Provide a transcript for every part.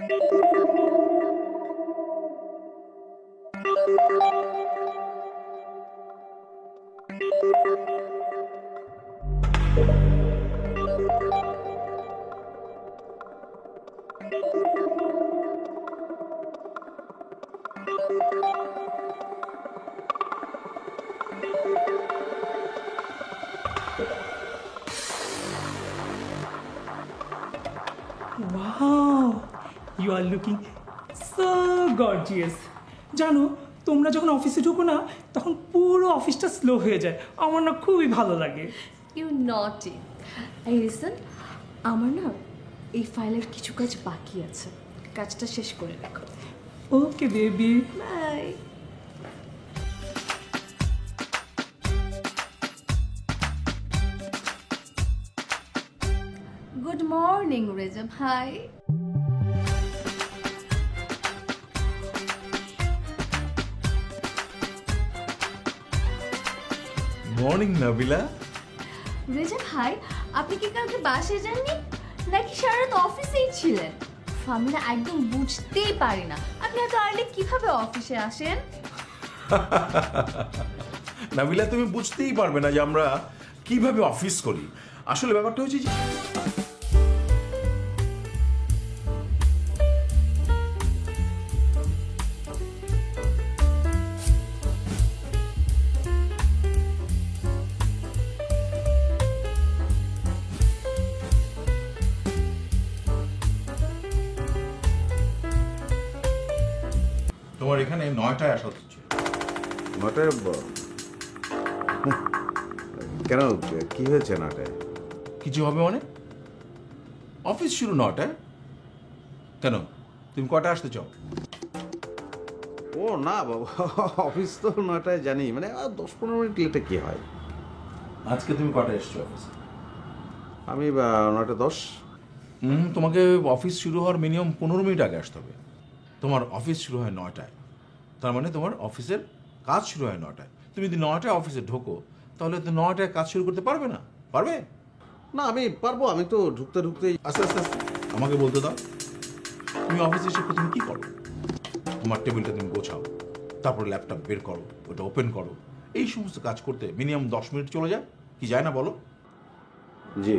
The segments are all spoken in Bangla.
Wow, you are looking so gorgeous. জানো তোমরা যখন অফিসে ঢোকো না তখন পুরো অফিসটা স্লো হয়ে যায়, আমার না খুবই ভালো লাগে। ইউ নটি। এই লিসেন, আমার না এই ফাইলের কিছু কাজ বাকি আছে, কাজটা শেষ করে রাখো। Okay baby, bye. Good morning Reza ভাই। মর্নিং নাবিলা। রেজা ভাই, আপনি কি কালকে বাসায় যাননি নাকি সারা রাত অফিসেই ছিলেন? আমি না একদম বুঝতেই পারি না আপনি এত আর্লি কিভাবে অফিসে আসেন। নাবিলা, তুমি বুঝতেই পারবে না যে আমরা কিভাবে অফিস করি। আসলে ব্যাপারটা হচ্ছে যে তোমার এখানে 9টায় আসা উচিত ছিল। 9টায়? কেন, কি হয়েছে 9টায়? কিছু হবে মানে? অফিস শুরু 9টায়। কেন, তুমি কটা আসতে চাও? ও না বাবা, অফিস তো 9টায় জানি, মানে 10-15 মিনিট লেটে কি হয়। আজকে তুমি কটা এসছো অফিসে? আমি 9:10। তোমাকে অফিস শুরু হওয়ার মিনিমাম 15 মিনিট আগে আসতে হবে। তোমার অফিস শুরু হয় 9টায়, তার মানে তোমার অফিসের কাজ শুরু হয় 9টায়। তুমি যদি 9টায় অফিসে ঢোকো তাহলে তো 9টায় কাজ শুরু করতে পারবে না। পারবে না, আমি পারবো, আমি তো ঢুকতে ঢুকতেই। আস্তে আস্তে আস্তে আমাকে বলতে দাও, তুমি অফিসে এসে প্রথমে কী করো? তোমার টেবিলটা তুমি গোছাও, তারপর ল্যাপটপ বের করো, ওটা ওপেন করো। এই সমস্ত কাজ করতে মিনিমাম 10 মিনিট চলে যায়, কি যায় না বলো? জি,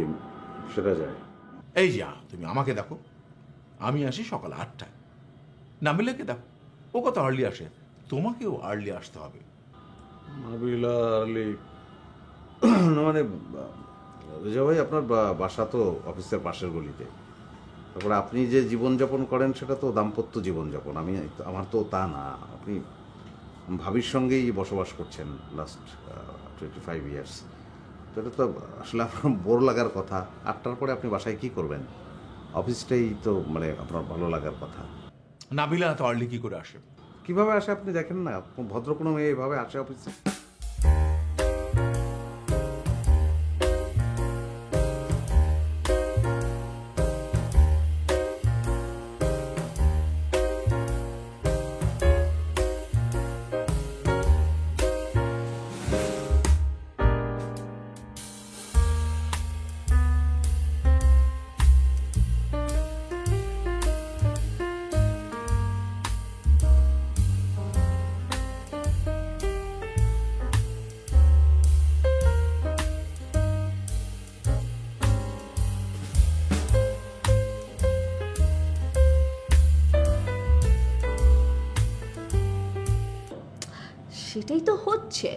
সেটা যায়। এই যা, তুমি আমাকে দেখো, আমি আসি সকাল 8টায়। নাবিলাকে দেখো, ও কত আর্লি আসে, তোমাকেও আর্লি আসতে হবে। নাবিলা আর্লি মানে রেজা ভাই, আপনার বাসা তো অফিসের পাশের গলিতে। তারপরে আপনি যে জীবনযাপন করেন সেটা তো দাম্পত্য জীবনযাপন। আমার তো তা না। আপনি ভাবির সঙ্গেই বসবাস করছেন লাস্ট 25 ইয়ার্স। তো এটা তো আসলে আপনার বোর লাগার কথা। 8টার পরে আপনি বাসায় কি করবেন? অফিসটাই তো মানে আপনার ভালো লাগার কথা। নাবিলা তো আর্লি কি করে আসে? কিভাবে আসে আপনি দেখেন না? ভদ্র কোনো মেয়ে এভাবে আসে অফিসে? সেটাই তো হচ্ছে,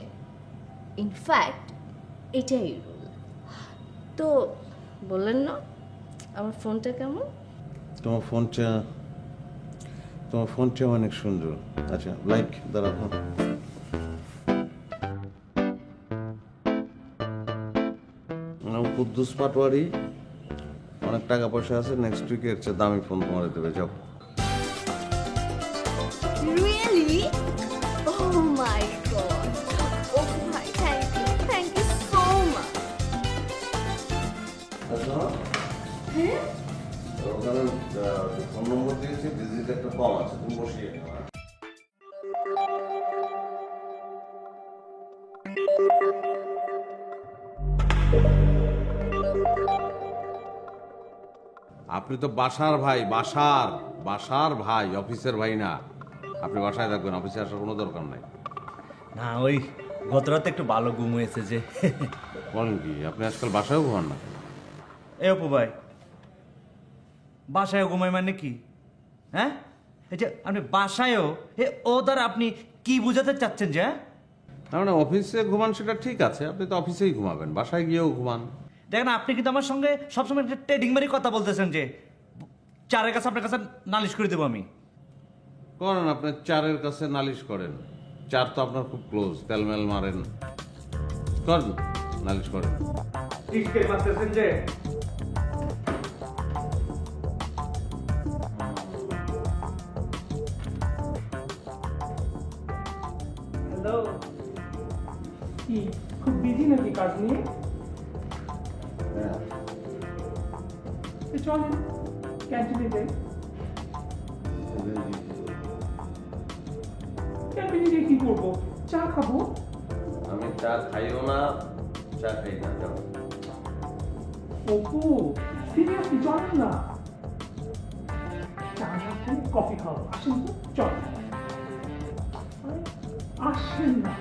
ইনফ্যাক্ট এটাই রুল। তো বললেন না আমার ফোনটা কেমন? তোমার ফোনটা অনেক সুন্দর। আচ্ছা, লাইক দাঁড়াবো। কুদ্দুস পাটোয়ারি, অনেক টাকা পয়সা আছে, নেক্সট উইকে এর চেয়ে দামি ফোন তোমার দেবে, যাও। রিয়েলি? ও মাই গড, ও ভাই, থ্যাংক ইউ সো মাচ। হ্যাঁ, ওখানে ফোন নম্বর দিয়েছি, ভিজিট একটা কম আছে, তুমি বসিয়ে নিও। আপনি তো বাসার ভাই, বাসার ভাই, অফিসের ভাই না। আপনি বাসায় থাকবেন, অফিসে আসার কোনো দরকার নাই। না ওই গত রাতে একটু ভালো ঘুম হয়েছে যে। বলেন কি, আপনি আজকাল বাসায়ও ঘুমান না? এ অপু ভাই, বাসায় ঘুমাই মানে কি? হ্যাঁ, এই যে আপনি বাসায়ও ও দ্বারা আপনি কি বুঝাতে চাচ্ছেন যে? হ্যাঁ, তার মানে অফিসে ঘুমান সেটা ঠিক আছে, আপনি তো অফিসেই ঘুমাবেন, বাসায় গিয়েও ঘুমান। দেখেন আপনি কিন্তু আমার সঙ্গে সবসময় একটা ট্রেডিং মারি কথা বলতেছেন যে চারের কাছে আপনার কাছে নালিশ করে দেবো আমি। করেন, আপনি চারের কাছে নালিশ করেন। চার তো আপনার খুব ক্লোজ, তেলমেল মারেন, করেন, নালিশ করেন। যে হ্যালো, কি খুব বিজি নাকি কাজ নিয়ে? চলেন ক্যান্টিনে যাই। ক্যান্টিনে গিয়ে কি করবো? চা খাবো। আমি চা খাইও না, চা খাই না, যাও। অপু সিরিয়াসলি চলেন না, চা না খেয়ে কফি খাবো। আসেন তো, চল। আসেন না।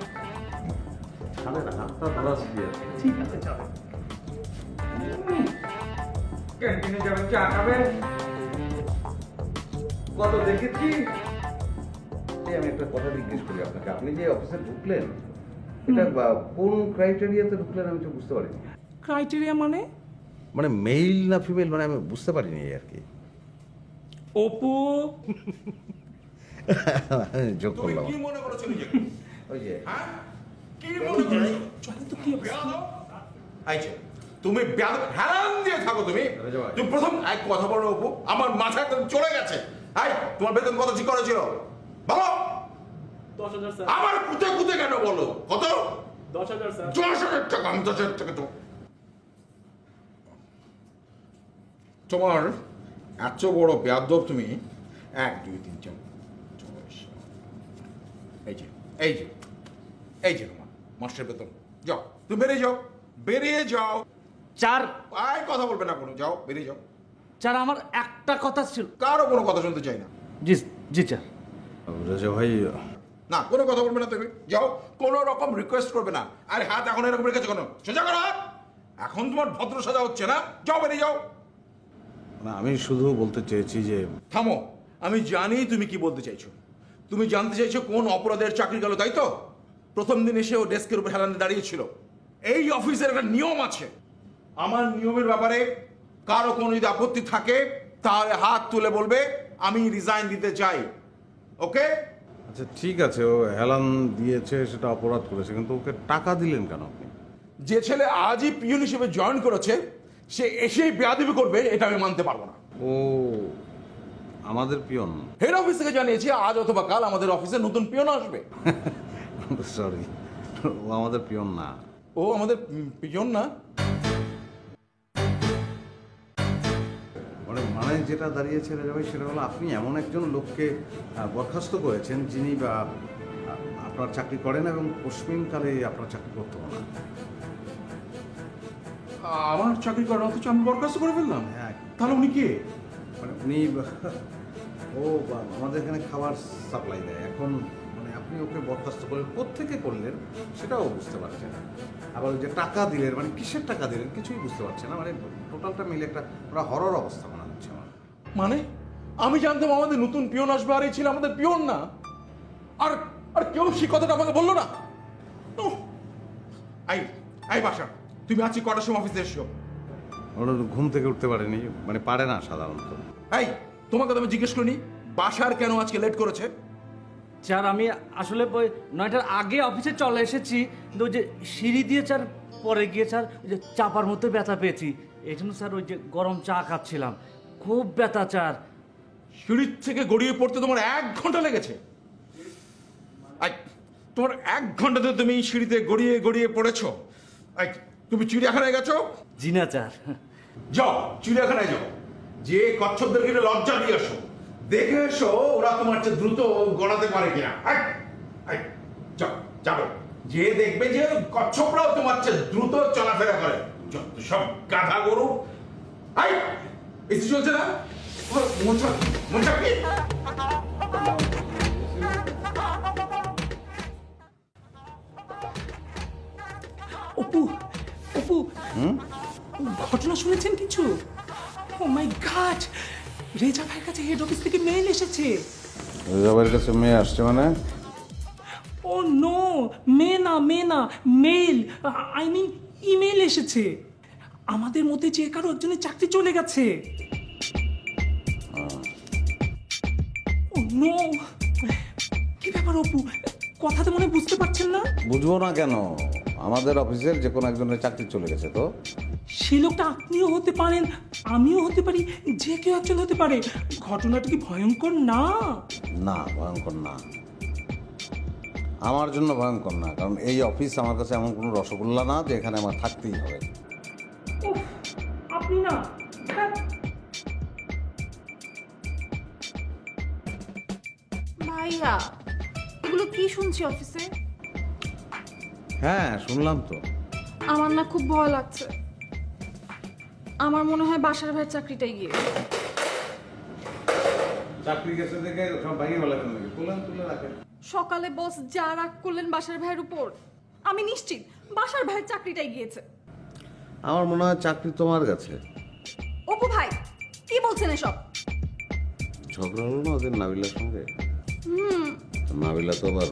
হাতটা ধরা সিরিয়াস। ঠিক আছে, চলেন। ক্যান্টিনে যাবেন, চা খাবেন। কত দেখেছি। আমি একটা কথা জিজ্ঞেস করি আপনাকে, আপনি যে অফিসে ঢুকলেন, এটা কোন ক্রাইটেরিয়াতে ঢুকলেন আমি তো বুঝতে পারিনি। ক্রাইটেরিয়া মানে? মানে মেল না ফিমেল, মানে আমি বুঝতে পারিনি আর কি। অপু যোগ তুমি করলাম। কি মনে করছো নিজেকে? ওই যে হ্যাঁ, কি মনে করছো? চলেন তো, কি অবস্থা? আইছে তুমি হ্যারান দিয়ে থাকো তুমি। আরে যাও। তুমি প্রথম এক কথা বলো অপু, আমার মাথা একদম চলে গেছে। আই, তোমার বেতন কত ঠিক করেছিল বলো? 10,000 স্যার। আবার কুতে কুতে কেন বলো? কত? 10,000 স্যার। 10,000 টাকা। আমি 10,000 টাকা তো তোমার এত বড় বেয়াদব তুমি। 1 2 3 4 এই যে এই যে এই যে তোমার মাস্টার বেতন। যাও, তুমি বেরিয়ে যাও। চার আয়, কথা বলবে না কোনো, যাও, বেরিয়ে যাও। চার আমার একটা কথা ছিল। কারো কোনো কথা শুনতে চাই না। জি জি চার। রাজা ভাই, না, কোনো কথা বলবে না তুমি, যাও। কোনো রকম রিকোয়েস্ট করবে না। আরে হাত এখন এরকম রেখেছো কেন? সোজা করো হাত। এখন তোমার ভদ্র সাজা হচ্ছে না, যাও, বেরিয়ে যাও। না আমি শুধু বলতে চেয়েছি যে থামো, আমি জানি তুমি কি বলতে চাইছো। তুমি জানতে চাইছো কোন অপরাধের চাকরি গেল, তাই তো? প্রথম দিন এসে ও ডেস্কের উপর হেলান দিয়ে দাঁড়িয়েছিল। এই অফিসের একটা নিয়ম আছে। আমার নিয়মের ব্যাপারে কারো কোনো যদি আপত্তি থাকে তাহলে হাত তুলে বলবে আমি রিজাইন দিতে চাই। ওকে? আচ্ছা ঠিক আছে, ও হেলান দিয়েছে, সেটা অপরাধ করেছে, কিন্তু ওকে টাকা দিলেন কেন আপনি? যে ছেলে আজই পিয়ন হিসেবে জয়েন করেছে সে এসেই বেয়াদবি করবে, এটা আমি মানতে পারবো না। ও আমাদের পিয়ন? হেড অফিস থেকে জানিয়েছি আজ অথবা কাল আমাদের অফিসে নতুন পিয়ন আসবে। সরি, ও আমাদের পিয়ন না। ও আমাদের পিয়ন না? মানে যেটা দাঁড়িয়েছে রাজা ভাই, সেটা হলো আপনি এমন একজন লোককে বরখাস্ত করেছেন যিনি বা আপনার চাকরি করেন এবং পশ্চিমকালে আপনার চাকরি করতে না। আমার চাকরি করার অথচ আমি বরখাস্ত করে ফেললাম? হ্যাঁ। তাহলে উনি কে? মানে উনি ও আমাদের এখানে খাবার সাপ্লাই দেয়। এখন মানে আপনি ওকে বরখাস্ত করলেন, কোত্থেকে করলেন সেটাও বুঝতে পারছেন না। আবার ওই যে টাকা দিলেন, মানে কিসের টাকা দিলেন কিছুই বুঝতে পারছেন না। মানে টোটালটা মিলে একটা পুরো হরর অবস্থা মনে হচ্ছে আমার। মানে আমি জানতাম আমাদের নতুন পিয়ন আসবে আর এই ছিল আমাদের পিয়ন না। আর আর কেউ সেই কথাটা আমাকে বললো না। উহ! আই বাসা, তুমি আজকে কটার সময় অফিসে এসছো? ওরা ঘুম থেকে উঠতে পারেনি, মানে পারে না সাধারণত। এই, তোমাকে তো আমি জিজ্ঞেস করিনি বাসার কেন আজকে লেট করেছে? চার আমি আসলে ওই 9টার আগে অফিসে চলে এসেছি, কিন্তু ওই যে সিঁড়ি দিয়ে চার পরে গিয়ে স্যার ওই যে চাপার মতো ব্যথা পেয়েছি, এই জন্য স্যার ওই যে গরম চা খাচ্ছিলাম, খুব ব্যথা চার। সিঁড়ির থেকে গড়িয়ে পড়তে তোমার 1 ঘন্টা লেগেছে? তোমার 1 ঘন্টা ধরে তুমি সিঁড়িতে গড়িয়ে গড়িয়ে পড়েছো? তুমি চিড়িয়াখানায় গেছো? জি না চার। যাও চিড়িয়াখানায় যাও, যে কচ্ছপদেরকে লজ্জা দিয়ে আসো, দেখে এসো ওরা তোমার চেয়ে দ্রুত গড়াতে পারে কিনা। যাও, যাবে, যে দেখবে যে কচ্ছপরাও তোমার চেয়ে দ্রুত চলাফেরা করে। যত সব গাধা গরু। এসি চলছে না? মন চাপি। অপু অপু ঘটনা শুনেছেন কিছু? ও মাই গড, রেজা ভাইয়ের কাছে হেড অফিস থেকে মেইল এসেছে। রেজাবের কাছে মেয়ে আসছে মানে? ও নো, মেয়ে না মেইল, আই মিন ইমেল এসেছে। আমাদের মধ্যে যে কারো একজনের চাকরি চলে গেছে। ও নো, কি ব্যাপার অপু, কথাতে মনে হয় বুঝতে পারছেন না? বুঝবো না কেন, আমাদের অফিসের যে কোনো একজনের চাকরি চলে গেছে তো। সেই লোকটা আপনিও হতে পারেন, আমিও হতে পারি, যে কেউ একজন হতে পারে। ঘটনাটা কি ভয়ঙ্কর না? না, ভয়ঙ্কর না, আমার জন্য ভয়ঙ্কর না, কারণ এই অফিস আমার কাছে এমন কোনো রসগোল্লা না যে এখানে আমার থাকতেই হবে। উফ, আপনি না, ধ্যাৎ। ভাইয়া, এগুলো কি শুনছি অফিসে? হ্যাঁ শুনলাম তো। আমার না খুব ভয় লাগছে। আমার মনে হয় বাসার ভাইয়ের চাকরিটাই গিয়ে। চাকরি গেছে দেখে সব ভাঙিয়ে ফেলাবেন নাকি? তুলে রাখেন। সকালে বস যা রাগ করলেন বাসার ভাইয়ের উপর, আমি নিশ্চিত বাসার ভাইয়ের চাকরিটাই গিয়েছে। আমার মনে হয় চাকরি তোমার কাছে। অপু ভাই, কি বলছেন এসব? ঝগড়া হলো না ওদের নাবিলার সঙ্গে? নাবিলা তো আবার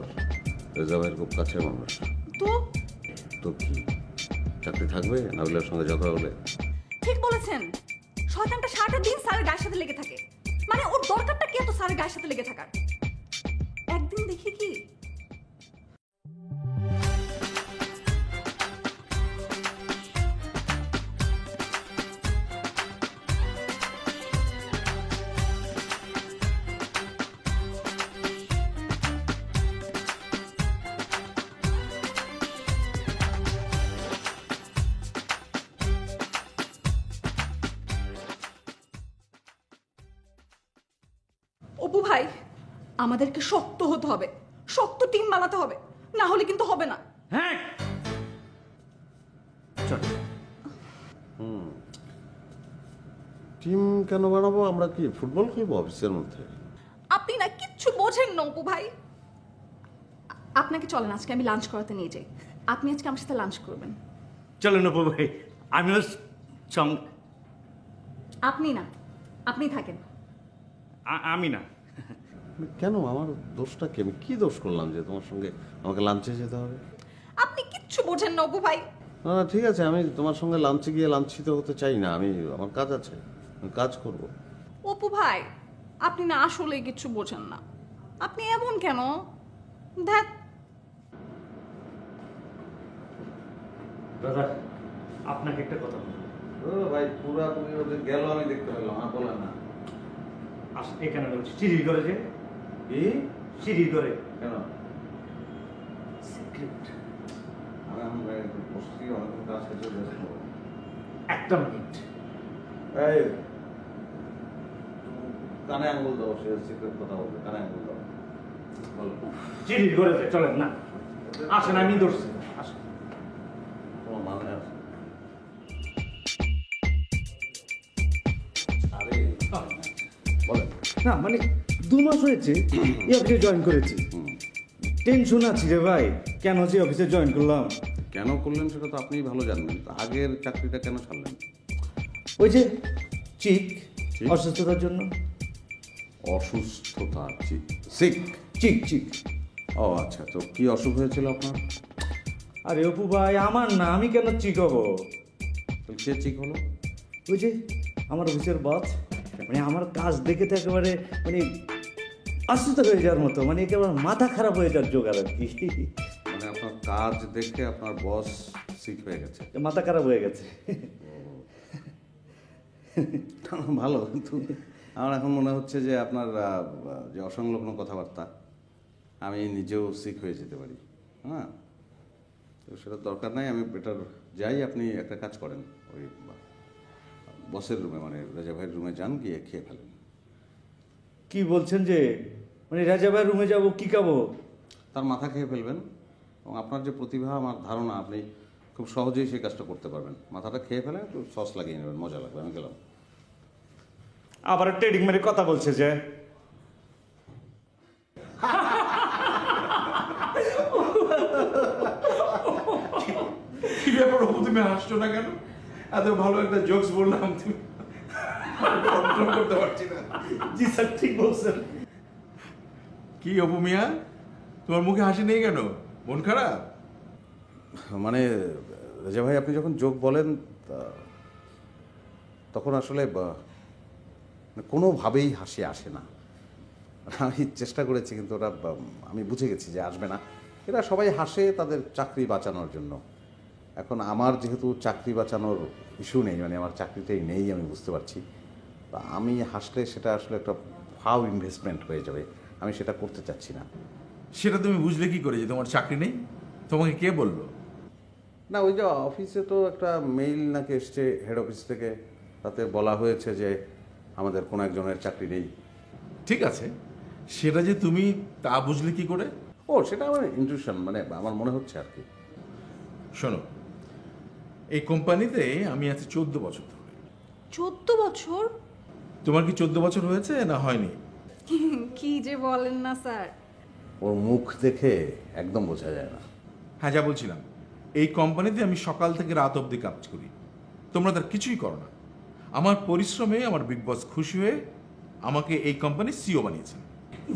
রেজা ভাইয়ের খুব কাছের মানুষ। তো কি চাকরি থাকবে নাবিলার সঙ্গে ঝগড়া হলে? ঠিক বলেছেন, শয়তানটা সারাটা দিন স্যারের গায়ের সাথে লেগে থাকে। মানে ওর দরকারটা কি এত স্যারের গায়ের সাথে লেগে থাকার? একদিন দেখি কি অপু ভাই, আমাদেরকে শক্ত হতে হবে, শক্ত টিম বানাতে হবে, না হলে কিন্তু হবে না। হ্যাঁ চল। টিম কেন বানাবো? আমরা কি ফুটবল খেলবো অফিসের মধ্যে? আপনি না কিচ্ছু বোঝেন না অপু ভাই। আপনাকে চলেন আজকে আমি লাঞ্চ করাতে নিয়ে যাই। আপনি আজকে আমার সাথে লাঞ্চ করবেন। চলেন অপু ভাই, আমিও সঙ্গ। আপনি না, আপনি থাকেন। আমি না। কেন? আমার দোষটা কি? আমি কি দোষ করলাম যে তোমার সঙ্গে আমাকে লাঞ্চে যেতে হবে? আপনি কিচ্ছু বোঝেন না অপু ভাই। না না, ঠিক আছে, আমি তোমার সঙ্গে লাঞ্চে গিয়ে লাঞ্ছিত হতে চাই না। আমার কাজ আছে, আমি কাজ করব। অপু ভাই, আপনি না আসলে কিচ্ছু বোঝেন না। আপনি এমন কেন? ধ্যাত। দাদা, আপনাকে একটা কথা বলবো। ভাই পুরা তুমি ওদের গেল আমি দেখতে পেলাম, আর বলেন না। এখানে বলছি সিঁড়ি করে যে কি সিঁড়ি করে কেন? সিক্রেট। আমি বসছি, অনেক কাজ করতে ব্যস্ত। একটা মিনিট। এই কানে আঙুল দাও, সে সিক্রেট কথা বলবে, কানে আঙুল দাও। বলো। সিঁড়ি করে চলেন না, আসেন, আমি ধরছি, আসেন। তোমার মানে আছে? আরে বলেন। না মানে 2 মাস হয়েছে এই অফিসে জয়েন করেছি। টেনশন আছে রে ভাই, কেন যে অফিসে জয়েন করলাম। কেন করলেন সেটা তো আপনিই ভালো জানবেন। তো আগের চাকরিটা কেন ছাড়লেন? ওই যে চিক, অসুস্থতার জন্য। অসুস্থতা? সিক? চিক। ও আচ্ছা, তো কি অসুখ হয়েছিল আপনার? আরে অপু ভাই, আমার না, আমি কেন চিক হবো? তো কে চিক হলো? ওই যে আমার অফিসের বস, মানে আমার কাজ দেখে তো একেবারে মানে অসুস্থ হয়ে যাওয়ার মতো, মানে একেবারে মাথা খারাপ হয়ে যাওয়ার জোগাড় আর কি। মানে আপনার কাজ দেখে আপনার বস সিক হয়ে গেছে? মাথা খারাপ হয়ে গেছে। ভালো, কিন্তু আমার এখন মনে হচ্ছে যে আপনার যে অসংলগ্ন কথাবার্তা, আমি নিজেও সিক হয়ে যেতে পারি। হ্যাঁ, তো সেটা দরকার নাই। আমি বেটার যাই, আপনি একটা কাজ করেন, ওই বসের রুমে, মানে রাজা ভাইয়ের রুমে যান, গিয়ে খেয়ে ফেলেন। কি বলছেন যে মানে রাজা ভাইয়ের রুমে যাবো, কি খাবো? তার মাথা খেয়ে ফেলবেন, এবং আপনার যে প্রতিভা, আমার ধারণা আপনি খুব সহজেই সেই কাজটা করতে পারবেন। মাথাটা খেয়ে ফেলেন, একটু সস লাগিয়ে নেবেন, মজা লাগবে। আমি গেলাম। আবার ট্রেডিং মেরে কথা বলছে যে কি ব্যাপার অপু, তুমি হাসছো না কেন? এত ভালো একটা জোকস বললাম, তুমি কন্ট্রোল করতে পারছি না। জি স্যার ঠিক বলছেন। কি অপু মিয়া, তোমার মুখে হাসি নেই কেন? মন খারাপ? মানে রেজা ভাই, আপনি যখন যোগ বলেন তখন আসলে কোনোভাবেই হাসি আসে না। আমি চেষ্টা করেছি, কিন্তু ওরা আমি বুঝে গেছি যে আসবে না। এরা সবাই হাসে তাদের চাকরি বাঁচানোর জন্য। এখন আমার যেহেতু চাকরি বাঁচানোর ইস্যু নেই, মানে আমার চাকরিটাই নেই, আমি বুঝতে পারছি। তা আমি হাসলে সেটা আসলে একটা ফাও ইনভেস্টমেন্ট হয়ে যাবে, আমি সেটা করতে চাচ্ছি না। সেটা তুমি বুঝলে কি করে যে তোমার চাকরি নেই? তোমাকে কে বললো? না, ওই যে অফিসে তো একটা মেইল নাকি এসছে হেড অফিস থেকে, তাতে বলা হয়েছে যে আমাদের কোনো একজনের চাকরি নেই। ঠিক আছে, সেটা যে তুমি তা বুঝলে কি করে? ও, সেটা আমার ইনটিউশন, মানে আমার মনে হচ্ছে আর কি। শোনো, এই কোম্পানিতে আমি আছি 14 বছর ধরে। 14 বছর? তোমার কি 14 বছর হয়েছে না হয়নি? কি যে বলেন না স্যার। ওর মুখ দেখে একদম বোঝা যায় না। হ্যাঁ, যা বলছিলাম, এই কোম্পানিতে আমি সকাল থেকে রাত অবধি কাজ করি, তোমরা তার কিছুই করো না। আমার পরিশ্রমে আমার বিগ বস খুশি হয়ে আমাকে এই কোম্পানির সিও বানিয়েছেন।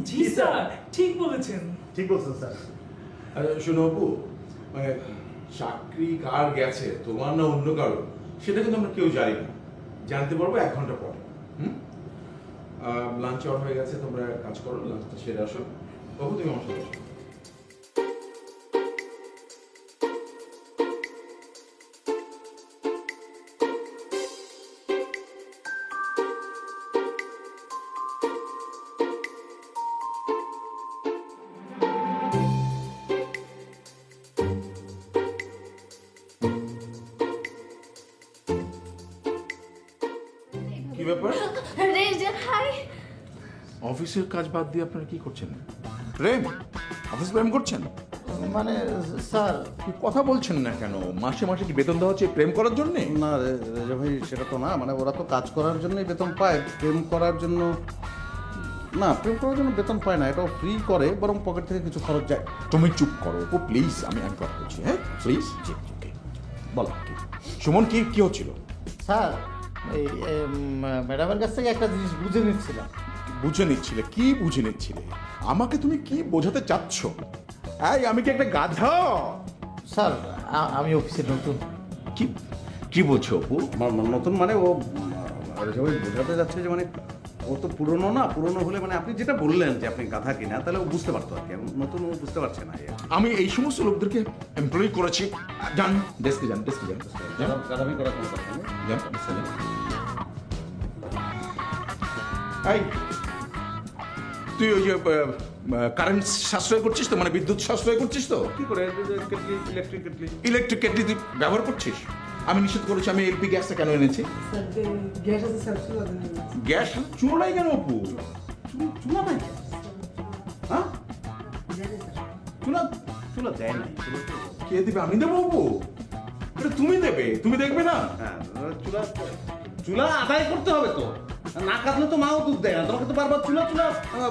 জি স্যার, ঠিক বলেছেন। ঠিক বলছেন স্যার। শোনো অপু, মানে চাকরি কার গেছে, তোমার না অন্য কারো, সেটা কিন্তু আমরা কেউ জানি না। জানতে পারবো 1 ঘন্টা পরে। লাঞ্চ আওয়ার হয়ে গেছে, তোমরা কাজ করো, লাঞ্চটা সেরে আসো। অপু, তুমি আমার সাথে এসো। কি ব্যাপার? রেজা ভাই, অফিসের কাজ বাদ দিয়ে আপনারা কি করছেন? প্রেম? অফিস প্রেম করছেন? মানে স্যার, কি কথা বলছেন না কেন? মাসে মাসে কি বেতন দেওয়া হচ্ছে প্রেম করার জন্য? না রেজা ভাই, সেটা তো না। মানে ওরা তো কাজ করার জন্যই বেতন পায়, প্রেম করার জন্য না। প্রেম করার জন্য বেতন পায় না, এটাও ফ্রি করে, বরং পকেট থেকে কিছু খরচ যায়। তুমি চুপ করো অপু, প্লিজ। আমি কথা বলছি, হ্যাঁ প্লিজ। বলো কি সুমন, কি কি হচ্ছিল? স্যার এই ম্যাডামের কাছ থেকে একটা জিনিস বুঝে নিচ্ছিলাম। বুঝে নিচ্ছিলে? কি বুঝে নিচ্ছিলে? আমাকে তুমি কি বোঝাতে চাচ্ছ? এই, আমি কি একটা গাধা? স্যার আমি অফিসে নতুন। কি কি বলছো অপু? নতুন মানে ও রেজা ভাই বোঝাতে যাচ্ছে যে মানে ও তো পুরনো না। পুরনো হলে মানে আপনি যেটা বললেন যে আপনি গাধা কিনা, তাহলে ও বুঝতে পারতো আর কি। নতুন ও বুঝতে পারছে না। আমি এই সমস্ত লোকদেরকে এমপ্লয় করেছি। যান ডেস্কে যান, ডেস্কে যান, গাধামি করার কোনো কথা নেই। যান, ডেস্কে যান। এই, তুই ওই যে কারেন্ট সাশ্রয় করছিস তো, মানে বিদ্যুৎ সাশ্রয় করছিস তো? কি করে? Electric kettle. ইলেকট্রিক কেটলি তুই ব্যবহার করছিস? আমি নিষেধ করেছি। আমি এলপি গ্যাসটা কেন এনেছি? গ্যাস চুলো নাই কেন অপু? চুলা নাই? হ্যাঁ, চুলা চুলা দেয় নাই। কে দেবে? আমি দেবো অপু? এটা তুমি দেবে, তুমি দেখবে না? হ্যাঁ, চুলা চুলা আদায় করতে হবে তো। না কাটলে তো মাও দুধ দেয় না। তোমাকে তো বারবার চুলা চুলা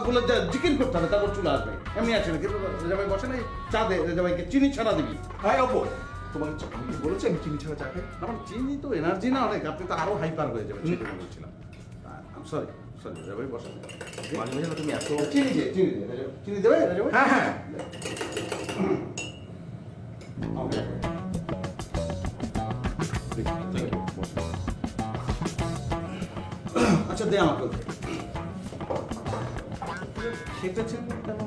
বলে জিকির করতে হবে, তারপর চুলা আসবে। এমনি আসে না। কিন্তু রেজাভাই বসে নাই, চা দে রেজাভাইকে, চিনি ছাড়া দিবি। হ্যাঁ অপু, তোমাকে আমি কি বলেছি আমি চিনি ছাড়া চা খাই? আমার চিনি তো এনার্জি না অনেক, আপনি তো আরো হাইপার হয়ে যাবেন, সেটা বলছিলাম। সরি সরি রেজাভাই, বসে মাঝে মাঝে না তুমি এত চিনি দে, চিনি দেবে রেজাভাই? হ্যাঁ হ্যাঁ। আচ্ছা দে আমাকে। খেটেছেন কেন?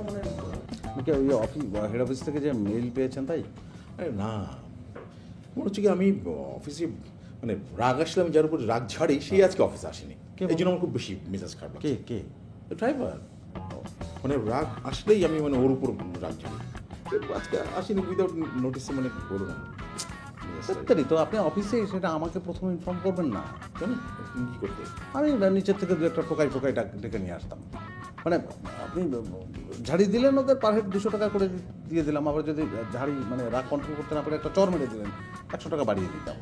মানে ওই অফিস হেড অফিস থেকে যে মেইল পেয়েছেন তাই? আরে না, মনে হচ্ছে কি আমি অফিসে মানে রাগ আসলে আমি যার উপর রাগ ঝাড়ি সেই আজকে অফিসে আসেনি। এই জন্য আমার খুব বেশি মেজাজ খারাপ। কে কে? ড্রাইভার। মানে রাগ আসলেই আমি মানে ওর উপর রাগ ঝাড়ি। আজকে আসেনি উইদাউট নোটিসে, মানে বলো না। সত্যি তো আপনি অফিসে সেটা আমাকে প্রথমে ইনফর্ম করবেন না? কেন? তুমি কি করতে? আমি নিচের থেকে দু একটা টোকাই টোকাই ডেকে নিয়ে আসতাম। মানে আপনি ঝাড়ি দিলেন, ওদের পার হেড 200 টাকা করে দিয়ে দিলাম। আবার যদি ঝাড়ি মানে রাগ কন্ট্রোল করতে না পারে একটা চর মেরে দিলেন, 100 টাকা বাড়িয়ে দিতাম।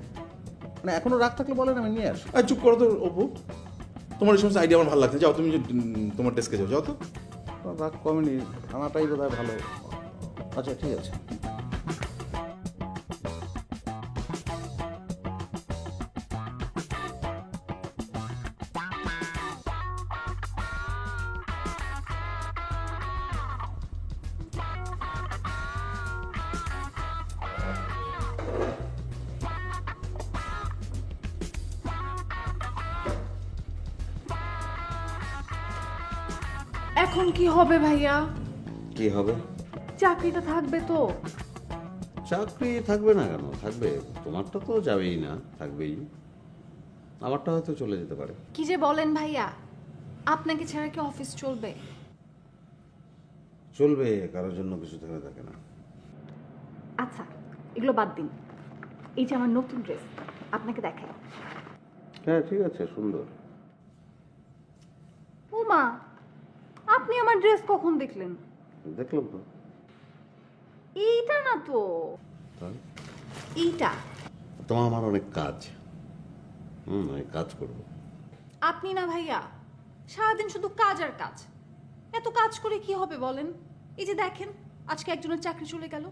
মানে এখনো রাগ থাকলে বলেন, আমি নিয়ে আসি। আর চুপ করো তো অপু। তোমার এই সমস্ত আইডিয়া আমার ভালো লাগছে। যাও তুমি তোমার ডেস্কে যাও, যাও তো। রাগ কমেনি, আনাটাই বোধ হয় ভালো। আচ্ছা ঠিক আছে। এখন কি হবে ভাইয়া? কি হবে? চাকরিটা থাকবে তো? চাকরি থাকবে না কেন? থাকবে। তোমারটা তো যাবেই না, থাকবেই। আমারটা হয়তো চলে যেতে পারে। কি যে বলেন ভাইয়া, আপনাকে ছাড়া কি অফিস চলবে? চলবে, কারোর জন্য কিছু থেমে থাকে না। আচ্ছা এগুলো বাদ দিন, এই যে আমার নতুন ড্রেস আপনাকে দেখাই। হ্যাঁ ঠিক আছে, সুন্দর। ও মা, আপনি আমার ড্রেস কখন দেখলেন? দেখলাম তো। এইটা না তো, তাহলে এইটা। তোমার আমার অনেক কাজ, অনেক কাজ করবো। আপনি না ভাইয়া সারাদিন শুধু কাজ আর কাজ, এত কাজ করে কি হবে বলেন? এই যে দেখেন আজকে একজনের চাকরি চলে গেল।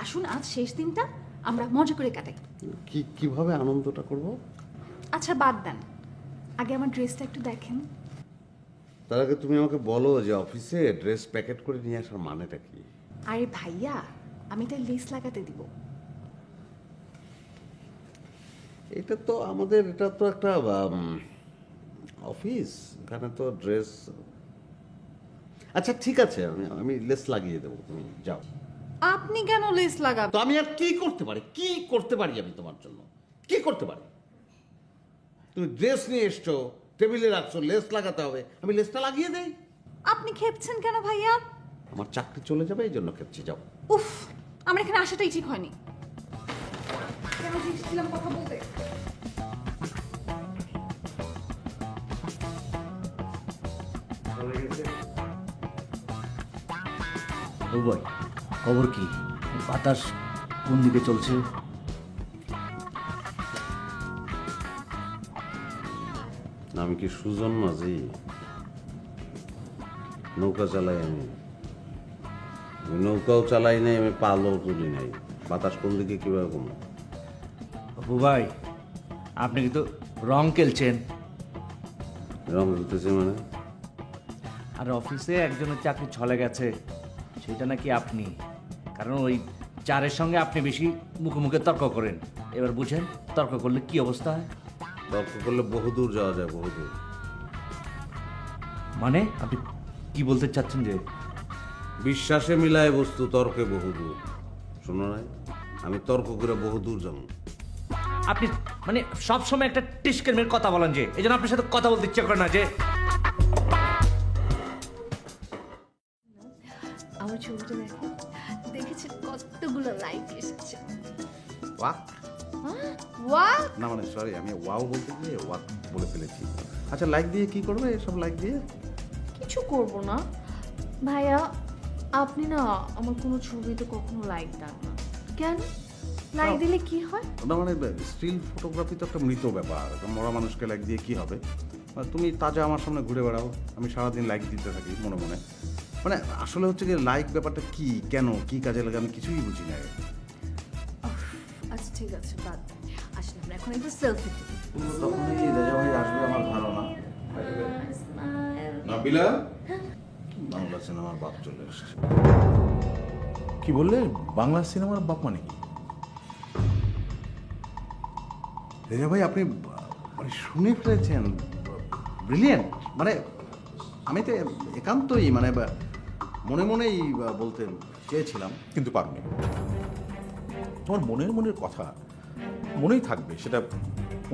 আসুন আজ শেষ দিনটা আমরা মজা করে কাটাই। কিভাবে আনন্দটা করব? আচ্ছা বাদ দেন, আগে আমার ড্রেসটা একটু দেখেন। তার আগে তুমি আমাকে বলো যে অফিসে ড্রেস প্যাকেট করে নিয়ে আসার মানেটা কি? আরে ভাইয়া, আমি এটা লেস লাগাতে দিব। এটা তো আমাদের, এটা তো একটা অফিস, এখানে তো ড্রেস। আচ্ছা ঠিক আছে, আমি লেস লাগিয়ে দেবো, তুমি যাও। আপনি কেন লেস লাগাবেন? তো আমি আর কি করতে পারি? কি করতে পারি আমি তোমার জন্য? কি করতে পারি? তুমি ড্রেস নিয়ে এসছো, টেবিলে রাখছো, লেস লাগাতে হবে, আমি লেসটা লাগিয়ে দেই। আপনি খেপছেন কেন ভাইয়া? আমার চাকরি চলে যাবে, এই জন্য খেপছি। যাও। উফ, আমার এখানে আসাটাই ঠিক হয়নি। কেন এসেছিলাম কথা বলতে? ও ভাই, খবর কি? বাতাস কোন দিকে চলছে? আমি কি সুজন মাঝি? নৌকা চালাই আমি। নৌকাও চালাই নাই, আমি পালও তুলি নাই। বাতাস কোন দিকে কিভাবে কমে? অপু ভাই, আপনি কিন্তু রং খেলছেন। রং দিতেছে মানে? আর অফিসে একজনের চাকরি চলে গেছে, সেটা নাকি আপনি। কারণ ওই চারের সঙ্গে আপনি বেশি মুখে মুখে তর্ক করেন। এবার বুঝেন তর্ক করলে কি অবস্থা হয়। তর্ক করলে বহুদূর যাওয়া যায়, বহুদূর। মানে আপনি কি বলতে চাচ্ছেন? যে বিশ্বাসে মিলায় বস্তু, তর্কে বহুদূর। শোনো নাই, আমি তর্ক করে বহুদূর যাবো। আপনি মানে সবসময় একটা টিস্কের মেয়ের কথা বলেন, যে এই জন্য আপনার সাথে কথা বলতে ইচ্ছে করে না। যে আমার ছবিটা দেখেন, দেখেছেন কতগুলো লাইক এসেছে। ওয়াক ওয়াও, না, মানে সরি, আমি ওয়াও বলতে গিয়ে ওয়াক বলে ফেলেছি। আচ্ছা, লাইক দিয়ে কি করবে? এসব লাইক দিয়ে কিছু করব না ভাইয়া। আপনি না আমার কোনো ছবিতে কখনো লাইক দেন না কেন? লাইক দিলে কি হয়? না, মানে স্টিল ফটোগ্রাফি তো একটা মৃত ব্যাপার। মরা মানুষকে লাইক দিয়ে কি হবে? তুমি তাজা আমার সামনে ঘুরে বেড়াও, আমি সারাদিন লাইক দিতে থাকি মনে মনে। মানে আসলে হচ্ছে কি, লাইক ব্যাপারটা কি, কেন, কি কাজে লাগে আমি কিছুই বুঝি না। আচ্ছা ঠিক আছে, বাদ আসলে আমরা এখন একটু সেলফি তখনই রেজা ভাই আসবে আমার ধারণা। তুলি। নাবিলা, বাংলা সিনেমার বাপ চলে এসছে। কি বললে? বাংলা সিনেমার বাপ মানে কি? রেজা ভাই, আপনি মানে শুনে ফেলেছেন। ব্রিলিয়েন্ট। মানে আমি তো একান্তই মানে মনে মনেই বলতে চেয়েছিলাম, কিন্তু পারনি। তোমার মনের কথা মনেই থাকবে, সেটা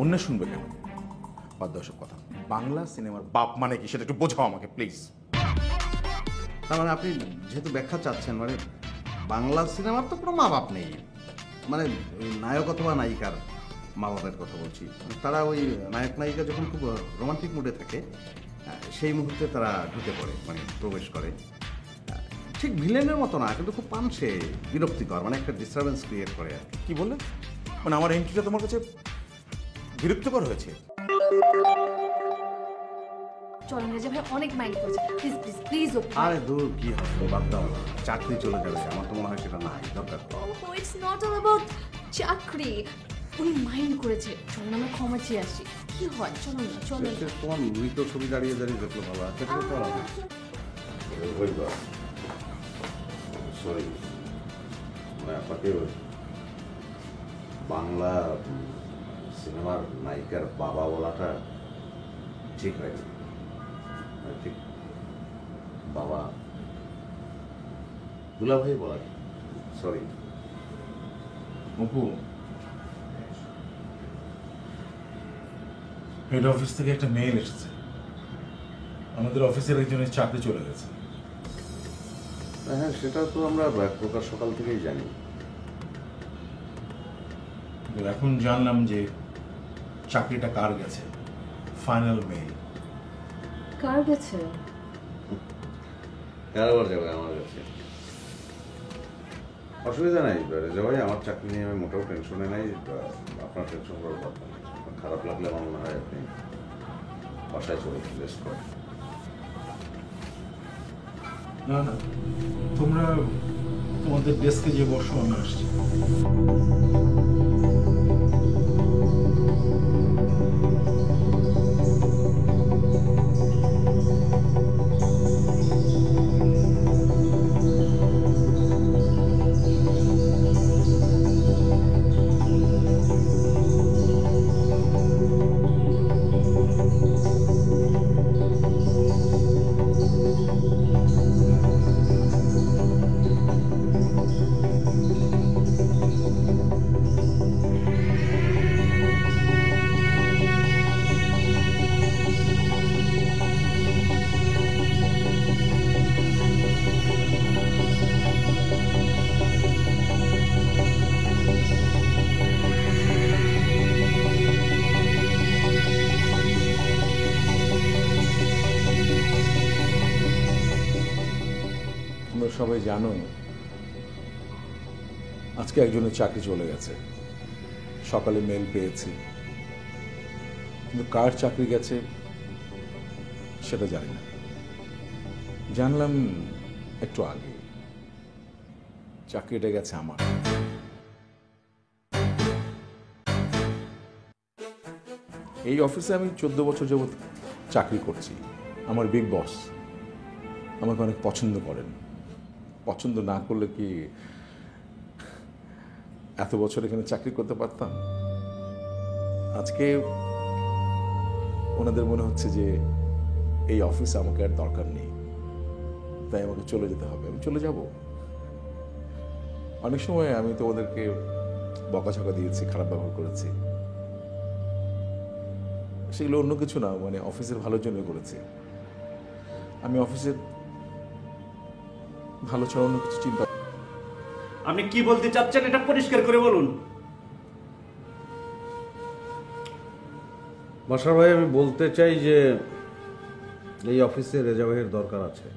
অন্য শুনবে কেন? বাদ দাও সব কথা। বাংলা সিনেমার বাপ মানে কি সেটা একটু বোঝাও আমাকে প্লিজ। তার মানে আপনি যেহেতু ব্যাখ্যা চাচ্ছেন, মানে বাংলা সিনেমার তো কোনো মা বাপ নেই। মানে ওই নায়ক অথবা নায়িকার মা বাপের কথা বলছি। তারা ওই নায়ক নায়িকা যখন খুব রোমান্টিক মুডে থাকে, সেই মুহূর্তে তারা ঢুকে পড়ে, মানে প্রবেশ করে। ঠিক ভিলেনের মতো না, কিন্তু খুব পানসে, বিরক্তিকর, মানে একটা ডিস্টারবেন্স ক্রিয়েট করে আর কি। কি বললে? মানে আমার এন্ট্রিটা তোমার কাছে বিরক্তিকর হয়েছে? চলেন রেজা ভাই, অনেক মাইন্ড করছে, প্লিজ প্লিজ প্লিজ অপু। আরে দূর কি হবে, বাদ দাও না। চাকরি চলে যাবে, আমার তো মনে হয় সেটা নাই দরকার। ও ইটস নট অল অ্যাবাউট চাকরি, উনি মাইন্ড করেছে, চলেন আমরা ক্ষমা চেয়ে আসি, কি হয় চলুন না চলেন। তোমার মৃত ছবি দাঁড়িয়ে দাঁড়িয়ে দেখলো বাবা, সেটা তো সরি, মানে আপনাকে বাংলা সিনেমার নায়িকার বাবা বলাটা ঠিক হয়নি। ঠিক বাবা দুলাভাই বলা, সরি। অপু, হেড অফিস থেকে একটা মেইল এসেছে, আমাদের অফিসের একজনের চাকরি চলে গেছে। হ্যাঁ, সেটা তো আমরা এক প্রকার সকাল থেকেই জানি। এখন জানলাম যে চাকরিটা কার গেছে, ফাইনাল মেইল। কার গেছে? আবার যাবে আমার কাছে, অসুবিধা নাই রেজা ভাই, আমার চাকরি নিয়ে আমি মোটেও টেনশনে নাই। আপনার টেনশন করার দরকার নেই। খারাপ লাগলে আমার মনে হয় আপনি বাসায় চলে রেস্ট করেন। না না, তোমরা তোমাদের ডেস্কে যে বসো, আমি আসছি। তোমরা সবাই জানো আজকে একজনের চাকরি চলে গেছে, সকালে মেল পেয়েছি, কিন্তু কার চাকরি গেছে সেটা জানি না। জানলাম একটু আগে, চাকরিটা গেছে আমার। এই অফিসে আমি 14 বছর যাবৎ চাকরি করছি। আমার বিগ বস আমাকে অনেক পছন্দ করেন। পছন্দ না করলে কি এত বছর এখানে চাকরি করতে পারতাম? আজকে ওনাদের মনে হচ্ছে যে এই অফিসে আমাকে আর দরকার নেই, তাই আমাকে চলে যেতে হবে। আমি চলে যাব। অনেক সময় আমি তো ওদেরকে বকাঝকা দিয়েছি, খারাপ ব্যবহার করেছি, সেগুলো অন্য কিছু না, মানে অফিসের ভালোর জন্য করেছি। আমি অফিসের ভালো ছাড়া অন্য কিছু চিন্তা। আপনি কি বলতে চাচ্ছেন এটা পরিষ্কার করে বলুন। বাসার ভাই, আমি বলতে চাই যে এই অফিসে রেজা ভাইয়ের দরকার আছে।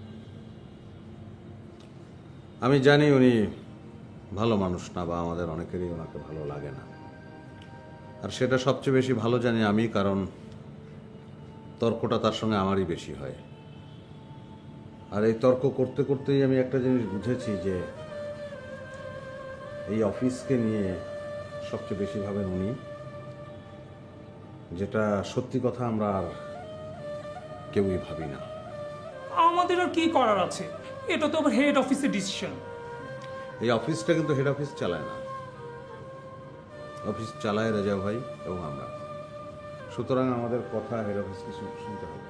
আমি জানি উনি ভালো মানুষ না, বা আমাদের অনেকেরই ওনাকে ভালো লাগে না, আর সেটা সবচেয়ে বেশি ভালো জানি আমি, কারণ তর্কটা তার সঙ্গে আমারই বেশি হয়। আর এই তর্ক করতে করতেই আমি একটা জিনিস বুঝেছি যে এই অফিসকে নিয়ে সবচেয়ে বেশি ভাবেন উনি, যেটা সত্যি কথা আমরা আর কেউই ভাবি না। আমাদের আর কি করার আছে, এটা তো আবার হেড অফিসের ডিসিশন। এই অফিসটা কিন্তু হেড অফিস চালায় না, অফিস চালায় রেজা ভাই এবং আমরা। সুতরাং আমাদের কথা হেড অফিসকে শুনতে হবে।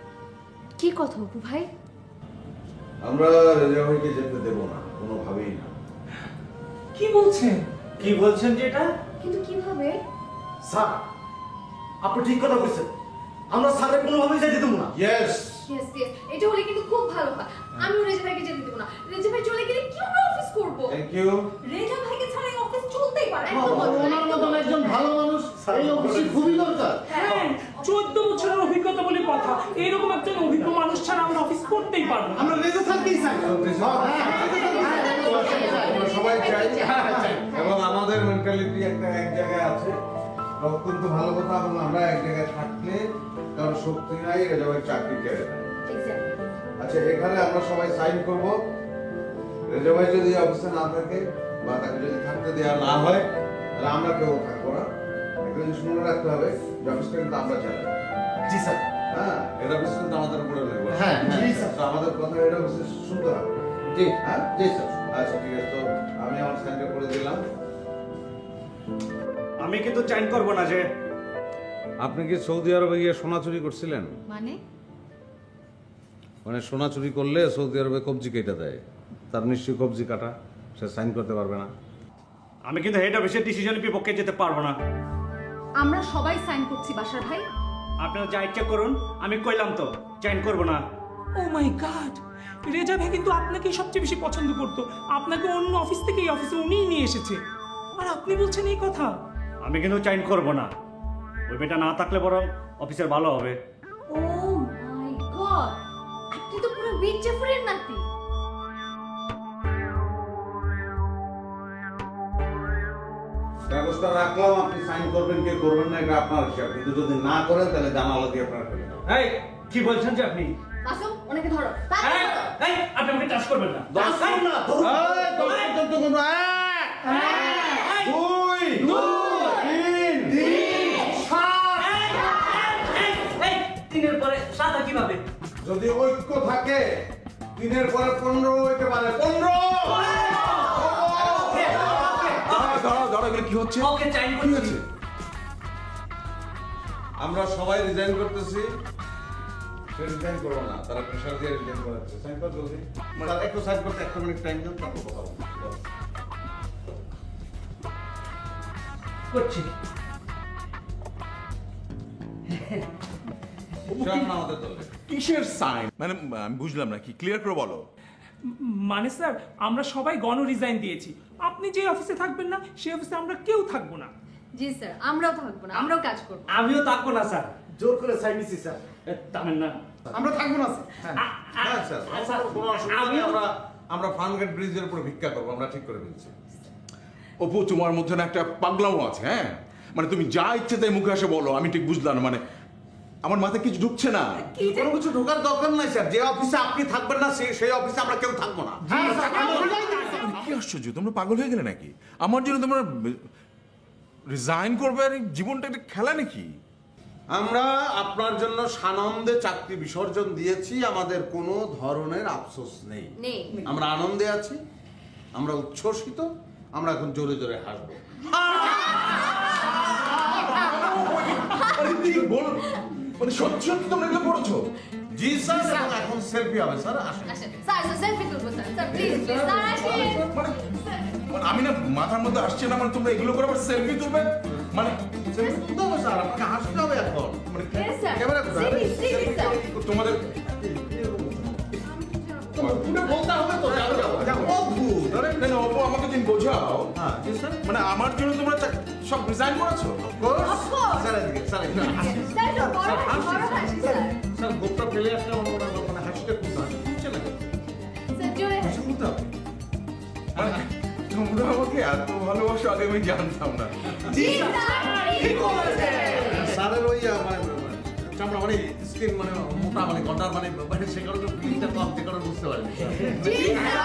কি কথা অপু ভাই? আমরা রেজা ভাইকে যেতে দেব না, কোনোভাবেই না। কি বলছেন? কি বলছেন যে এটা? কিন্তু কিভাবে? স্যার, আপনি ঠিক কথা বলছেন। আমরা স্যারের কোনোভাবেই যেতে দেবো না। ইয়েস, ইয়েস ইয়েস, এটা হলে কিন্তু খুব ভালো হয়। আমি রেজা ভাইকে যেতে দেব না। রেজা ভাই চলে গেলে কিভাবে অফিস করব? Thank you. রেজা ভাইকে ছাড়া এই অফিস চলতেই পারে না। ওনার মতন একজন ভালো মানুষ এই অফিসে খুবই দরকার। হ্যাঁ, 14 বছরের অভিজ্ঞতা বলে কথা। এরকম একজন অভিজ্ঞ মানুষ ছাড়া আমরা অফিস করতেই পারবো না। আমরা রেজা স্যারকেই চাই। আমরা সবাই চাই, এবং আমাদের মেন্টালিটি একটা এক জায়গায় আছে, অত্যন্ত ভালো কথা। এবং আমরা এক জায়গায় থাকলে কারণ শক্তি নাই রেজা ভাই চাকরি কেড়ে নেয়। আচ্ছা, এখানে আমরা সবাই সাইন করব। রেজা ভাই যদি অফিসে না থাকে বা তাকে যদি থাকতে দেওয়া না হয়, তাহলে আমরা কেউ থাকবো না। একটা জিনিস মনে রাখতে হবে যে অফিসটা কিন্তু আমরা চালাই। জি স্যার। হ্যাঁ, এটা অফিস কিন্তু আমাদের উপরে নির্ভর। হ্যাঁ, জি স্যার। তো আমাদের কথা এটা অফিসে শুনতে হবে। জি হ্যাঁ, জি স্যার। আচ্ছা ঠিক আছে, তো আমি আমার সাইনটা করে দিলাম। আমি কিন্তু চাইন করব না যে আপনি কি সৌদি আরবে গিয়ে সোনা চুরি করছিলেন? মানে সোনা চুরি করলে সৌদি আরবে কবজি কেটে দেয়, তার নিশ্চয়ই কবজি কাটা, সে সাইন করতে পারবে না। আমি কিন্তু হেড অফিসের ডিসিশনের বিপক্ষে যেতে পারবো না। আমরা সবাই সাইন করছি বাসার ভাই। আপনারা যা ইচ্ছা করুন, আমি কইলাম তো চাইন করব না। ও মাই গড, রেজা ভাই কিন্তু আপনাকেই সবচেয়ে বেশি পছন্দ করতো। আপনাকে অন্য অফিস থেকে এই অফিসে উনিই নিয়ে এসেছে, আর আপনি বলছেন এই কথা? আমি কিন্তু চাইন করব না। ওই বেটা না থাকলে বরং অফিসের ভালো হবে। ও মাই গড, আপনি তো পুরো বীর জাফরের নাতি। ব্যবস্থা রাখলাম, আপনি সাইন করবেন কি করবেন না এটা আপনার হিসাব, কিন্তু যদি না করেন তাহলে জানালা দিয়ে আপনার ফেলে দেবো। এই কি বলছেন যে আপনি? মাসুম, ওনাকে ধরো। এই, এই, আপনি আমাকে টাচ করবেন না। তিনের পরে সাদা কিভাবে? যদি ঐক্য থাকে 3-এর পরে 15 হইতে পারে। 15! দাঁড়াও, এগুলো কি হচ্ছে? ওকে চাইন কি হচ্ছে? আমরা সবাই রিজাইন করতেছি, সে রিজাইন করবো না, তারা প্রেশার দিয়ে রিজাইন করাচ্ছে। সাইন কর জলদি। তার একটু সাইন করতে 1 মিনিট টাইম দেন, তারপর কথা বলবো। করছি। সে আপনার আমাদের দলে। কিসের সাইন? মানে আমি বুঝলাম না, কি ক্লিয়ার করে বলো। মানে স্যার, আমরা সবাই গণ রিজাইন দিয়েছি। আপনি যে অফিসে থাকবেন না সেই অফিসে আমরা কেউ থাকবো না। জি স্যার, আমরাও থাকবো না, আমরাও কাজ করবো। আমিও থাকবো না স্যার। জোর করে সাইন নিছি স্যার। থামেন না। আমরা থাকবো না স্যার। হ্যাঁ স্যার, আমার কোনো অসুবিধা নেই। আমরা ফানগেট ব্রিজের উপর ভিক্ষা করবো, আমরা ঠিক করে ফেলছি। অপু, তোমার মধ্যে না একটা পাগলামো আছে। হ্যাঁ, মানে তুমি যা ইচ্ছে তাই মুখে এসে বলো, আমি ঠিক বুঝলাম না। মানে আমার মাথায় কিছু ঢুকছে না। কোনো কিছু ঢোকার দরকার নাই স্যার, যে অফিসে আপনি থাকবেন না সেই অফিসে আমরা কেউ থাকবো না। কি আশ্চর্য, তোমরা পাগল হয়ে গেলে নাকি? আমার জন্য তোমরা রিজাইন করবে আর এই জীবনটা একটা খেলা নাকি? আমরা আপনার জন্য সানন্দে চাকরি বিসর্জন দিয়েছি, আমাদের কোনো ধরনের আফসোস নেই। নেই। আমরা আনন্দে আছি, আমরা উচ্ছ্বসিত, আমরা এখন জোরে জোরে হাসবো। মানে সত্যি সত্যি তোমরা এগুলো করেছো? জি স্যার, এবং এখন সেলফি হবে স্যার। আসেন। আসেন স্যার, সেলফি তুলবো sir. Sir please please sir আসেন। মানে আমি না, মাথার মধ্যে আসছে না, মানে তোমরা এগুলো করে আবার সেলফি তুলবে? মানে সেলফি তুলতে হবে স্যার, আপনাকে হাসতে হবে এখন। মানে Yes, sir. ক্যামেরা কোথায়? Serious, sir. তোমাদের বলতে হবে তো, যাবো যাবো অদ্ভুত। আরে না, না, অপু, আমাকে তুমি বোঝাও। হ্যাঁ জি স্যার, মানে আমার জন্য তোমরা সব রিজাইন করেছো? Of course. স্যার এদিকে, স্যার এদিকে। স্যার তো বড় হাসি স্যার। স্যার গোপটা ফেলে আসলে আমার মনে হয় মানে হাসিটা খুলতে হয়, খুলছে না কেন? স্যার জোরে হাসি। খুলতে হবে। মানে তোমরা আমাকে এত ভালোবাসো, আগে আমি জানতাম না। জি স্যার, ঠিক বলেছেন। স্যারের ওই মানে চামড়া মানে স্কিন মানে মোটা মানে গন্ডার মানে সে কারণে ফিলিংটা কম, সে কারণে বুঝতে পারিনি। জি স্যার।